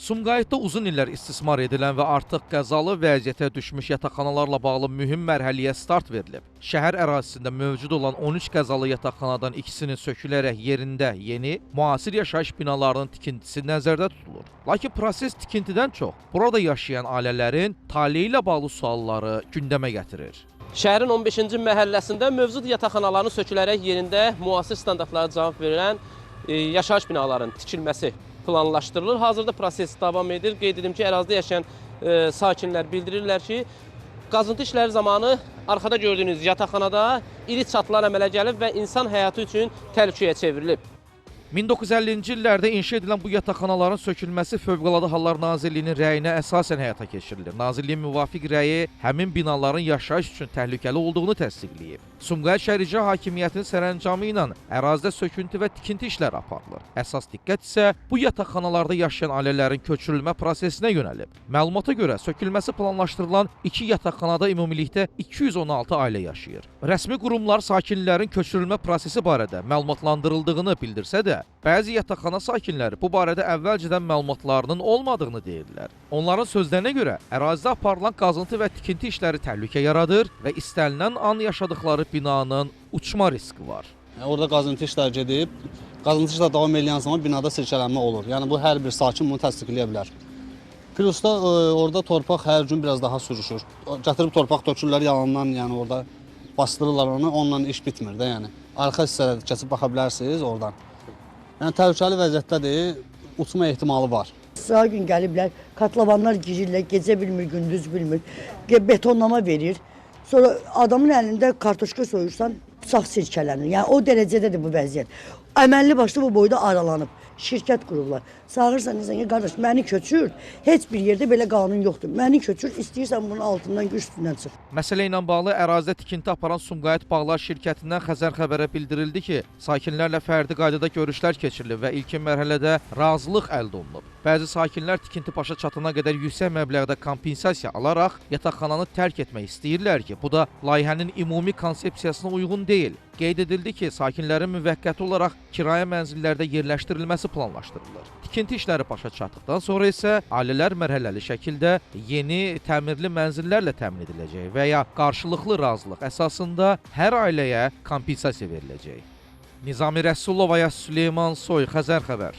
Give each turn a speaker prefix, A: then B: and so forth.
A: Sumqayıtda uzun illər istismar edilən və artıq qəzalı vəziyyətə düşmüş yataqxanalarla bağlı mühüm mərhələyə start verilib. Şəhər ərazisində mövcud olan 13 qəzalı yataqxanadan ikisinin sökülərək yerində yeni, müasir yaşayış binalarının tikintisi nəzərdə tutulur. Lakin proses tikintidən çox, burada yaşayan ailələrin taleyi ilə bağlı sualları gündəmə gətirir.
B: Şəhərin 15-ci məhəlləsində mövcud yataqxanaların sökülərək yerində müasir standartlara cavab verilən yaşayış binaların tikilməsi planlaşdırılır. Hazırda proses davam edir. Qeyd edim ki, ərazidə yaşayan sakinlər bildirirlər ki, qazıntı işləri zamanı arxada gördüyünüz yataqxanada iri çatılar əmələ gəlib və insan həyatı üçün təhlükəyə çevrilib.
A: 1950-ci illərdə inşa edilən bu yataqxanaların sökülməsi Fövqəladə Hallar Nazirliyinin rəyinə əsasən həyata keçirilir. Nazirliyin müvafiq rəyi həmin binaların yaşayış üçün təhlükəli olduğunu təsdiqləyib. Sumqayıt şəhər icra hakimiyyətinin sərəncamı ilə ərazidə söküntü və tikinti işləri aparılır. Əsas diqqət isə bu yataqxanalarda yaşayan ailələrin köçürülmə prosesinə yönəlib. Məlumata görə sökülməsi planlaşdırılan 2 yataqxanada ümumilikdə 216 ailə yaşayır. Rəsmi qurumlar sakinlərin köçürülmə prosesi barədə məlumatlandırıldığını bildirsə də, bəzi yataqxana sakinləri bu barədə əvvəlcədən məlumatlarının olmadığını deyirlər. Onların sözlərinə görə ərazidə aparılan qazıntı və tikinti işləri təhlükə yaradır və istənilən an yaşadıkları binanın uçma riski var.
C: Orada qazıntı işləri gedib, qazıntı işləri davam edən zaman binada sirkələnmə olur. Yəni bu hər bir sakin bunu təsdiqləyə bilər. Plus da orada torpaq hər gün biraz daha sürüşür. Gətirib torpaq tökürlər yalandan, yəni orada bastırırlar onu, onunla iş bitmir də yəni. Arxa hissədə keçib baxa bilərsiniz oradan. Yəni təhlükəli vəziyyətdədir, uçma ehtimalı var.
D: Sıra gün gəliblər, katlavanlar girirlər, gecə bilmir, gündüz bilmir, betonlama verir. Sonra adamın əlində kartoşka soyursan, bıçaq sirkələnir. Yəni o dərəcədədir bu vəziyyət. Əməlli başlı bu boyda aralanıb, şirkət qurublar. Çağırırsan, deyirsən ki, qardaş, məni köçür, heç bir yerdə belə qanun yoxdur. Məni köçür, istəyirsən bunun altından, üstündən çıx.
A: Məsələ ilə bağlı ərazidə tikinti aparan Sumqayıt Bağlar şirkətindən Xəzər xəbərə bildirildi ki, sakinlərlə fərdi qaydada görüşlər keçirilib və ilkin mərhələdə razılıq əldə olunub. Bəzi sakinlər tikinti başa çatana qədər yüksək məbləğdə kompensasiya alaraq yataqxananı tərk etmək istəyirlər ki, bu da layihənin ümumi konsepsiyasına uyğun deyil. Qeyd edildi ki, sakinlərin müvəqqəti olaraq kirayə mənzillərdə yerləşdirilməsi planlaşdırılır. Tikinti işləri başa çatdıqdan sonra isə ailələr mərhələli şəkildə yeni təmirli mənzillərlə təmin ediləcək və ya qarşılıqlı razılıq əsasında hər ailəyə kompensasiya veriləcək. Nizami Rəsulova, Süleyman Soy, Xəzər xəbər.